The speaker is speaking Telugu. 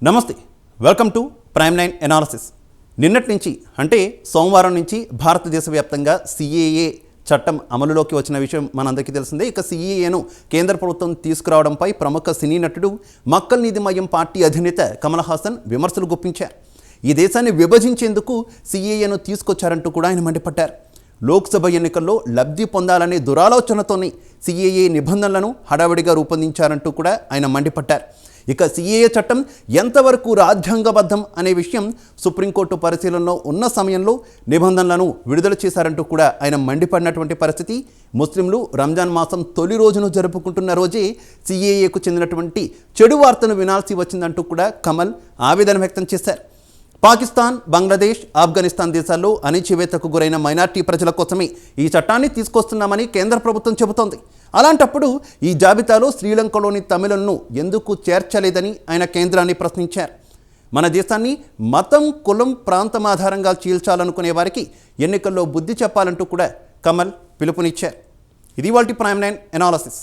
నమస్తే, వెల్కమ్ టు ప్రైమ్ 9 ఎనాలిసిస్. నిన్నటి నుంచి అంటే సోమవారం నుంచి భారతదేశ వ్యాప్తంగా సిఏఏ చట్టం అమలులోకి వచ్చిన విషయం మనందరికీ తెలిసిందే. ఇక సిఏఏను కేంద్ర ప్రభుత్వం తీసుకురావడంపై ప్రముఖ సినీ నటుడు మక్కల్ నీతి మయ్యం పార్టీ అధినేత కమల్ హాసన్ విమర్శలు గుప్పించారు. ఈ దేశాన్ని విభజించేందుకు సిఏఏను తీసుకొచ్చారంటూ కూడా ఆయన మండిపడ్డారు. లోక్సభ ఎన్నికల్లో లబ్ధి పొందాలనే దురాలోచనతోనే సిఏఏ నిబంధనలను హడావిడిగా రూపొందించారంటూ కూడా ఆయన మండిపడ్డారు. ఇక సిఏఏ చట్టం ఎంతవరకు రాజ్యాంగబద్ధం అనే విషయం సుప్రీంకోర్టు పరిశీలనలో ఉన్న సమయంలో నిబంధనలను విడుదల చేశారంటూ కూడా ఆయన మండిపడినటువంటి పరిస్థితి. ముస్లింలు రంజాన్ మాసం తొలి రోజును జరుపుకుంటున్న రోజే సిఏఏకు చెందినటువంటి చెడు వార్తను వినాల్సి వచ్చిందంటూ కూడా కమల్ ఆవేదన వ్యక్తం చేశారు. పాకిస్తాన్, బంగ్లాదేశ్, ఆఫ్ఘనిస్తాన్ దేశాల్లో అణిచివేతకు గురైన మైనార్టీ ప్రజల కోసమే ఈ చట్టాన్ని తీసుకొస్తున్నామని కేంద్ర ప్రభుత్వం చెబుతోంది. అలాంటప్పుడు ఈ జాబితాలో శ్రీలంకలోని తమిళులను ఎందుకు చేర్చలేదని ఆయన కేంద్రాన్ని ప్రశ్నించారు. మన దేశాన్ని మతం, కులం, ప్రాంతం ఆధారంగా చీల్చాలనుకునే వారికి ఎన్నికల్లో బుద్ధి చెప్పాలంటూ కూడా కమల్ పిలుపునిచ్చారు. ఇది ఇవాల్టి ప్రైమ్ 9 ఎనాలిసిస్.